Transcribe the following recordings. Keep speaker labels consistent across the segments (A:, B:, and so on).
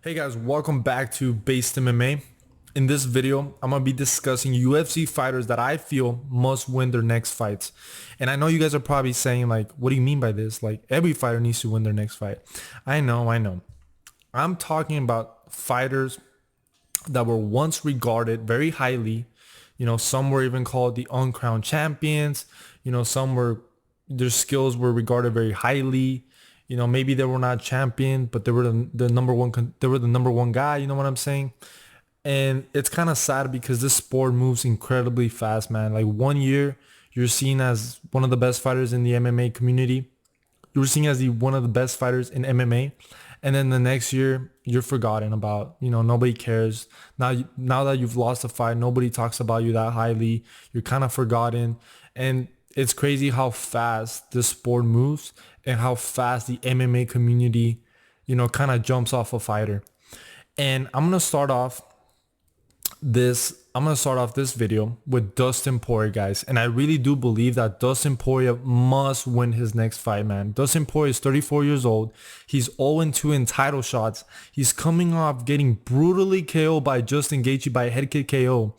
A: Hey guys, welcome back to Based MMA. In this video, I'm going to be discussing UFC fighters that I feel must win their next fights. And I know you guys are probably saying like, what do you mean by this? Like every fighter needs to win their next fight. I know. I'm talking about fighters that were once regarded very highly. Some were even called the uncrowned champions. Some were, their skills were regarded very highly. Maybe they were not champion, but they were the number one. They were the number one guy. You know what I'm saying? And it's kind of sad because this sport moves incredibly fast, man. Like 1 year, you're seen as one of the best fighters in the MMA community. You're seen as one of the best fighters in MMA, and then the next year, you're forgotten about. Nobody cares. Now that you've lost a fight, nobody talks about you that highly. You're kind of forgotten, and it's crazy how fast this sport moves and how fast the MMA community, kind of jumps off a fighter. And I'm gonna start off this video with Dustin Poirier, guys. And I really do believe that Dustin Poirier must win his next fight, man. Dustin Poirier is 34 years old. He's 0-2 in title shots. He's coming off getting brutally KO'd by Justin Gaethje by a head kick KO.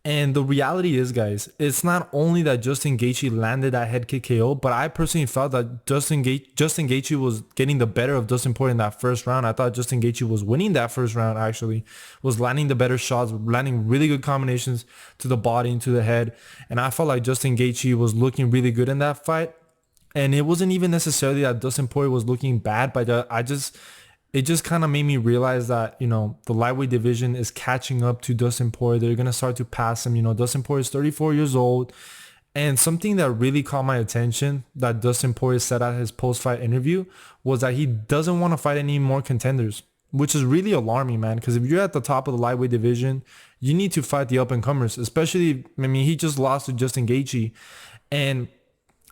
A: And the reality is, guys, it's not only that Justin Gaethje landed that head kick KO, but I personally felt that Justin Gaethje was getting the better of Dustin Poirier in that first round. I thought Justin Gaethje was winning that first round, actually, was landing the better shots, landing really good combinations to the body and to the head. And I felt like Justin Gaethje was looking really good in that fight. And it wasn't even necessarily that Dustin Poirier was looking bad, but it just kind of made me realize that, the lightweight division is catching up to Dustin Poirier. They're going to start to pass him. Dustin Poirier is 34 years old. And something that really caught my attention that Dustin Poirier said at his post-fight interview was that he doesn't want to fight any more contenders, which is really alarming, man. Because if you're at the top of the lightweight division, you need to fight the up-and-comers, especially, he just lost to Justin Gaethje. And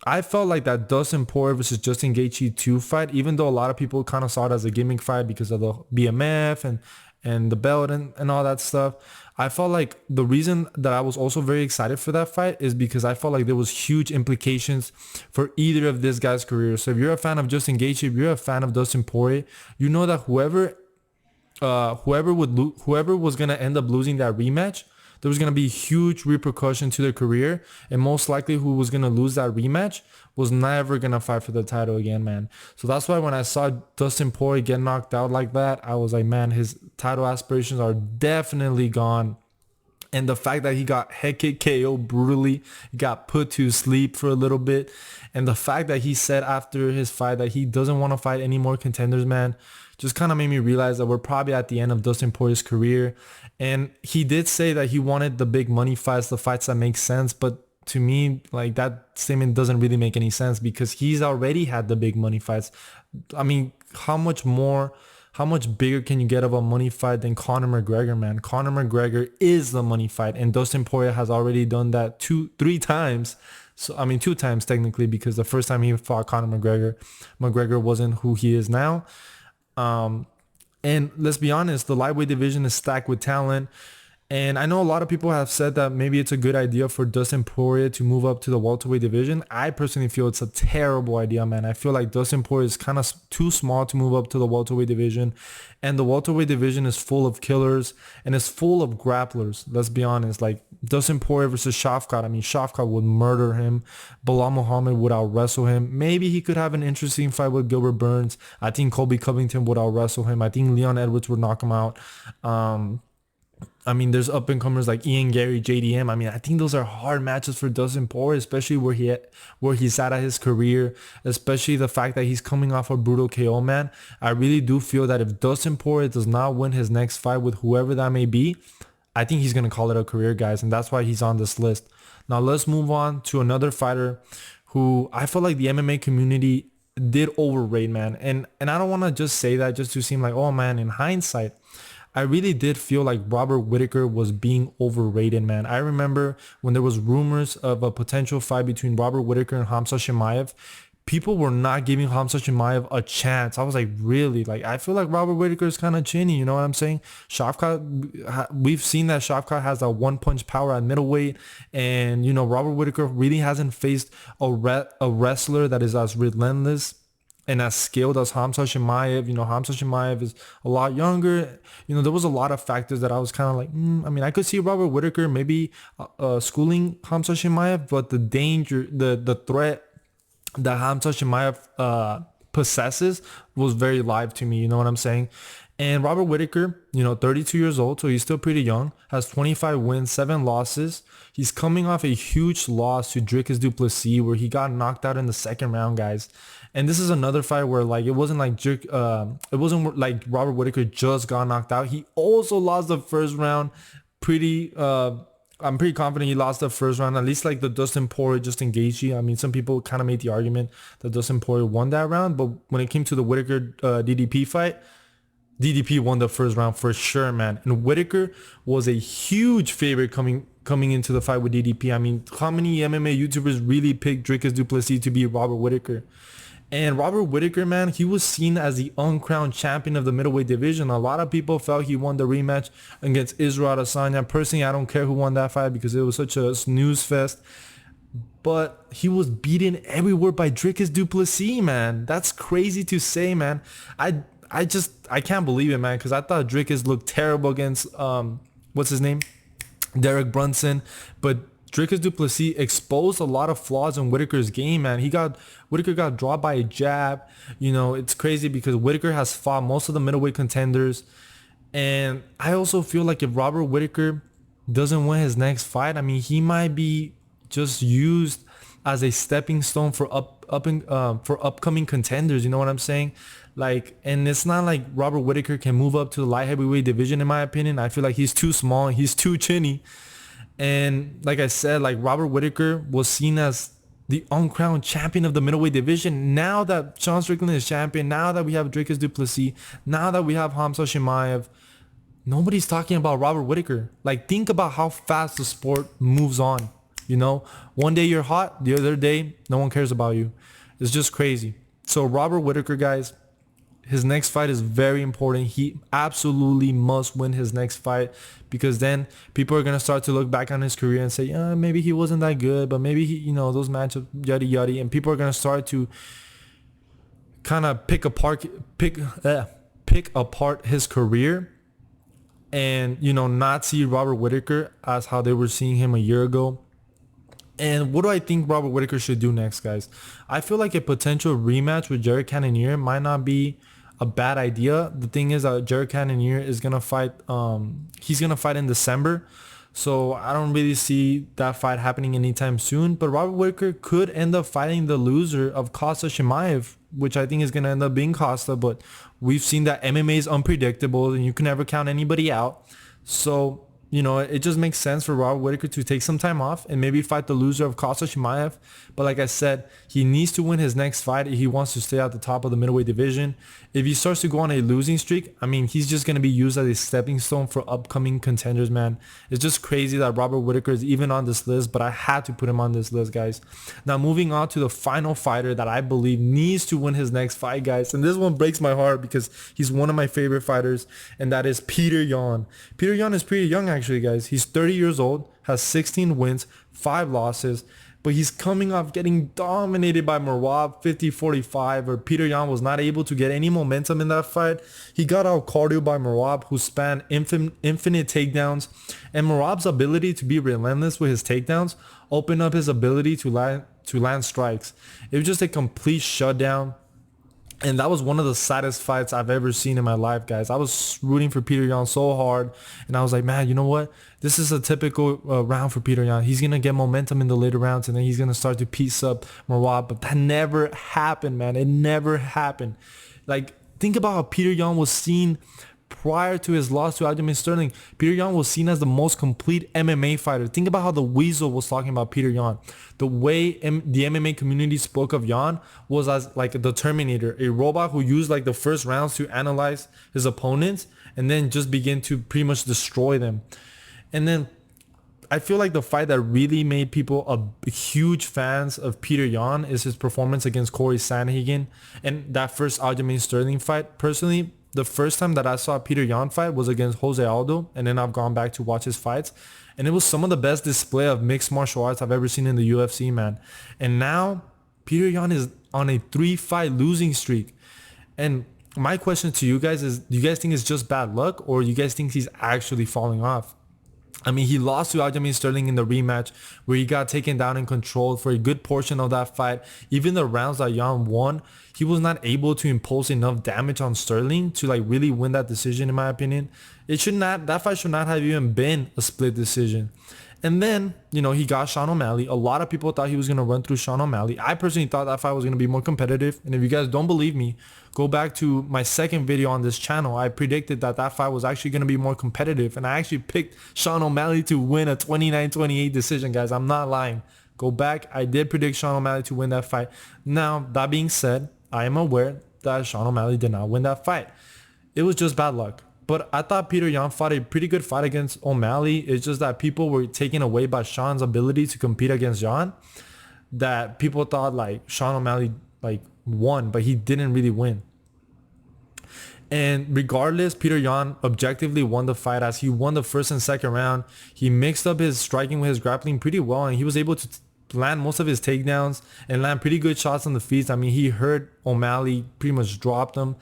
A: I felt like that Dustin Poirier versus Justin Gaethje 2 fight, even though a lot of people kind of saw it as a gimmick fight because of the BMF and the belt and all that stuff. I felt like the reason that I was also very excited for that fight is because I felt like there was huge implications for either of these guys' careers. So if you're a fan of Justin Gaethje, if you're a fan of Dustin Poirier, you know that whoever was going to end up losing that rematch, there was going to be huge repercussion to their career, and most likely who was going to lose that rematch was never going to fight for the title again, man. So that's why when I saw Dustin Poirier get knocked out like that, I was like, man, his title aspirations are definitely gone. And the fact that he got head kick KO brutally, he got put to sleep for a little bit. And the fact that he said after his fight that he doesn't want to fight any more contenders, man, just kind of made me realize that we're probably at the end of Dustin Poirier's career. And he did say that he wanted the big money fights, the fights that make sense. But to me, like, that statement doesn't really make any sense because he's already had the big money fights. How much bigger can you get of a money fight than Conor McGregor, man? Conor McGregor is the money fight, and Dustin Poirier has already done that 2-3 times. So 2 times technically, because the first time he fought Conor McGregor wasn't who he is now. And let's be honest, the lightweight division is stacked with talent. And I know a lot of people have said that maybe it's a good idea for Dustin Poirier to move up to the welterweight division. I personally feel it's a terrible idea, man. I feel like Dustin Poirier is kind of too small to move up to the welterweight division. And the welterweight division is full of killers and it's full of grapplers. Let's be honest. Like Dustin Poirier versus Shavkat. Shavkat would murder him. Bilal Muhammad would out-wrestle him. Maybe he could have an interesting fight with Gilbert Burns. I think Colby Covington would out-wrestle him. I think Leon Edwards would knock him out. There's up-and-comers like Ian Gary, JDM. I think those are hard matches for Dustin Poirier, especially where he's at his career, especially the fact that he's coming off a brutal KO, man. I really do feel that if Dustin Poirier does not win his next fight with whoever that may be, I think he's going to call it a career, guys, and that's why he's on this list. Now, let's move on to another fighter who I feel like the MMA community did overrate, man. And I don't want to just say that just to seem like, oh, man, in hindsight, I really did feel like Robert Whittaker was being overrated, man. I remember when there was rumors of a potential fight between Robert Whittaker and Khamzat Chimaev, people were not giving Khamzat Chimaev a chance. I was like, really? Like, I feel like Robert Whittaker is kind of chinny, you know what I'm saying? Shavkat, we've seen that Shavkat has a one-punch power at middleweight, and, Robert Whittaker really hasn't faced a wrestler that is as relentless and as skilled as Khamzat Chimaev. Khamzat Chimaev is a lot younger. There was a lot of factors that I was kind of like, I mean, I could see Robert Whittaker maybe schooling Khamzat Chimaev, but the danger, the threat that Khamzat Chimaev possesses was very live to me. You know what I'm saying? And Robert Whittaker, 32 years old, so he's still pretty young, has 25 wins, 7 losses. He's coming off a huge loss to Dricus du Plessis where he got knocked out in the second round, guys. And this is another fight where it wasn't like Robert Whittaker just got knocked out. He also lost the first round. I'm pretty confident he lost the first round, at least like the Dustin Poirier just engaged you. I mean, some people kind of made the argument that Dustin Poirier won that round, but when it came to the Whittaker DDP fight, DDP won the first round for sure, man. And Whittaker was a huge favorite coming into the fight with DDP. I mean, how many MMA YouTubers really picked Dricus du Plessis to beat Robert Whittaker? And Robert Whittaker, man, he was seen as the uncrowned champion of the middleweight division. A lot of people felt he won the rematch against Israel Adesanya. Personally, I don't care who won that fight because it was such a snooze fest. But he was beaten everywhere by Dricus du Plessis, man. That's crazy to say, man. I can't believe it, man, because I thought Dricus looked terrible against what's his name, Derek Brunson, but Dricus du Plessis exposed a lot of flaws in Whittaker's game, man. Whittaker got dropped by a jab. It's crazy because Whittaker has fought most of the middleweight contenders, and I also feel like if Robert Whittaker doesn't win his next fight, I mean, he might be just used as a stepping stone for upcoming contenders. You know what I'm saying? And it's not like Robert Whittaker can move up to the light heavyweight division, in my opinion. I feel like he's too small. He's too chinny. And like I said, Robert Whittaker was seen as the uncrowned champion of the middleweight division. Now that Sean Strickland is champion, now that we have Dricus du Plessis, now that we have Khamzat Chimaev, nobody's talking about Robert Whittaker. Think about how fast the sport moves on. One day you're hot, the other day no one cares about you. It's just crazy. So Robert Whittaker, guys, his next fight is very important. He absolutely must win his next fight, because then people are going to start to look back on his career and say, yeah, maybe he wasn't that good, but maybe he, those matchups, yada yada, and people are going to start to kind of pick apart his career and, not see Robert Whittaker as how they were seeing him a year ago. And what do I think Robert Whittaker should do next, guys? I feel like a potential rematch with Jared Cannonier might not be a bad idea. The thing is that Jared Cannonier is going to fight, he's going to fight in December. So I don't really see that fight happening anytime soon. But Robert Whittaker could end up fighting the loser of Costa Chimaev, which I think is going to end up being Costa. But we've seen that MMA is unpredictable and you can never count anybody out. So it just makes sense for Robert Whittaker to take some time off and maybe fight the loser of Costa Chimaev. But like I said, he needs to win his next fight if he wants to stay at the top of the middleweight division. If he starts to go on a losing streak, I mean, he's just going to be used as a stepping stone for upcoming contenders, man. It's just crazy that Robert Whittaker is even on this list, but I had to put him on this list, guys. Now, moving on to the final fighter that I believe needs to win his next fight, guys. And this one breaks my heart because he's one of my favorite fighters, and that is Petr Yan. Petr Yan is pretty young, actually, guys. He's 30 years old, has 16 wins, 5 losses. But he's coming off getting dominated by Merab 50-45, where Petr Yan was not able to get any momentum in that fight. He got out cardio by Merab, who spanned infinite takedowns. And Merab's ability to be relentless with his takedowns opened up his ability to land strikes. It was just a complete shutdown. And that was one of the saddest fights I've ever seen in my life, guys. I was rooting for Petr Yan so hard. And I was like, man, you know what? This is a typical round for Petr Yan. He's going to get momentum in the later rounds, and then he's going to start to piece up Merab. But that never happened, man. It never happened. Think about how Petr Yan was seen prior to his loss to Aljamain Sterling. Petr Yan was seen as the most complete MMA fighter. Think about how the Weasel was talking about Petr Yan. The way the MMA community spoke of Yan was as the Terminator, a robot who used the first rounds to analyze his opponents and then just begin to pretty much destroy them. And then I feel like the fight that really made people huge fans of Petr Yan is his performance against Corey Sandhagen and that first Aljamain Sterling fight. Personally, the first time that I saw a Petr Yan fight was against Jose Aldo, and then I've gone back to watch his fights, and it was some of the best display of mixed martial arts I've ever seen in the UFC, man. And now Petr Yan is on a 3-fight losing streak. And my question to you guys is, do you guys think it's just bad luck, or you guys think he's actually falling off? I mean, he lost to Aljamain Sterling in the rematch, where he got taken down and controlled for a good portion of that fight. Even the rounds that Yan won, he was not able to impose enough damage on Sterling to like really win that decision, in my opinion. That fight should not have even been a split decision. And then, you know, he got Sean O'Malley. A lot of people thought he was going to run through Sean O'Malley. I personally thought that fight was going to be more competitive. And if you guys don't believe me, go back to my second video on this channel. I predicted that that fight was actually going to be more competitive. And I actually picked Sean O'Malley to win a 29-28 decision, guys. I'm not lying. Go back. I did predict Sean O'Malley to win that fight. Now, that being said, I am aware that Sean O'Malley did not win that fight. It was just bad luck. But I thought Petr Yan fought a pretty good fight against O'Malley. It's just that people were taken away by Sean's ability to compete against Yan. That people thought like Sean O'Malley like won, but he didn't really win. And regardless, Petr Yan objectively won the fight, as he won the first and second round. He mixed up his striking with his grappling pretty well, and he was able to land most of his takedowns and land pretty good shots on the feet. I mean, he hurt O'Malley, pretty much dropped him.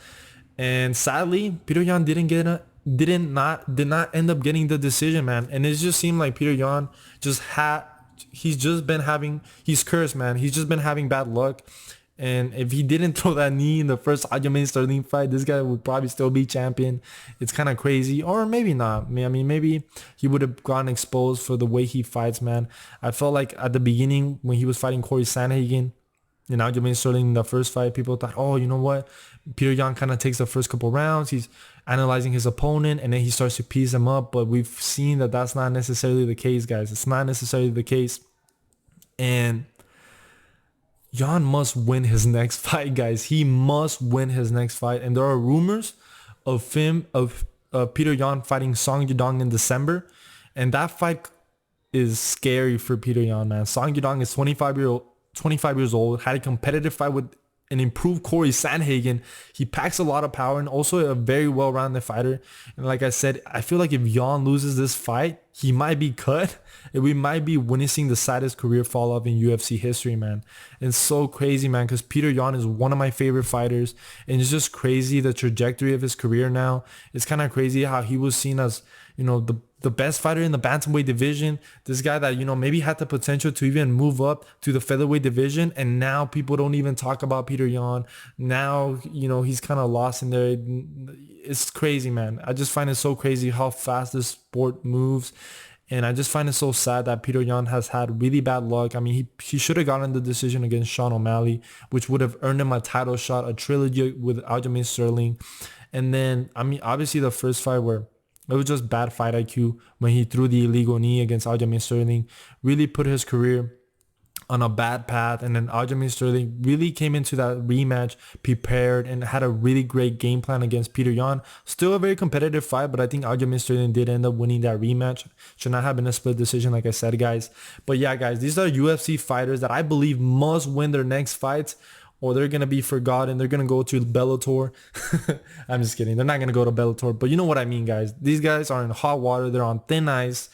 A: And sadly, Petr Yan did not end up getting the decision, man. And it just seemed like Petr Yan he's cursed, man. He's just been having bad luck. And if he didn't throw that knee in the first Aljamain Sterling fight, this guy would probably still be champion. It's kind of crazy. Or maybe not. I mean, maybe he would have gotten exposed for the way he fights, man. I felt like at the beginning when he was fighting Corey Sandhagen and Aljamain Sterling in the first fight, people thought, oh, you know what? Petr Yan kind of takes the first couple rounds. He's analyzing his opponent, and then he starts to piece him up. But we've seen that that's not necessarily the case, guys. It's not necessarily the case. And Yan must win his next fight, guys. He must win his next fight. And there are rumors of Petr Yan fighting Song Yadong in December. And that fight is scary for Petr Yan, man. Song Yadong is 25 years old, had a competitive fight with an improved Corey Sandhagen. He packs a lot of power and also a very well-rounded fighter. And like I said, I feel like if Yan loses this fight, he might be cut, and we might be witnessing the saddest career fall off in UFC history, man. And it's so crazy, man, because Petr Yan is one of my favorite fighters, and it's just crazy the trajectory of his career now. It's kind of crazy how he was seen as, you know, the best fighter in the bantamweight division. This guy that, you know, maybe had the potential to even move up to the featherweight division, and now people don't even talk about Petr Yan. Now, you know, he's kind of lost in there. It's crazy, man. I just find it so crazy how fast this sport moves. And I just find it so sad that Petr Yan has had really bad luck. I mean, he should have gotten the decision against Sean O'Malley, which would have earned him a title shot, a trilogy with Aljamain Sterling. And then, I mean, obviously the first fight where it was just bad fight IQ when he threw the illegal knee against Aljamain Sterling, really put his career on a bad path. And then Aljamain Sterling really came into that rematch prepared and had a really great game plan against Petr Yan. Still a very competitive fight, but I think Aljamain Sterling did end up winning that rematch. Should not have been a split decision, like I said, guys. But yeah, guys, these are UFC fighters that I believe must win their next fights, or they're going to be forgotten. They're going to go to bellator. I'm just kidding. They're not going to go to bellator, but you know what I mean, guys. These guys are in hot water. They're on thin ice.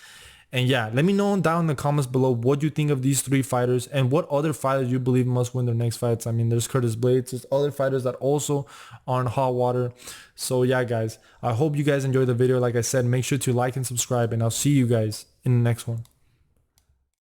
A: And yeah, let me know down in the comments below what you think of these three fighters and what other fighters you believe must win their next fights. I mean, there's Curtis Blades. There's other fighters that also are in hot water. So yeah, guys, I hope you guys enjoyed the video. Like I said, make sure to like and subscribe, and I'll see you guys in the next one.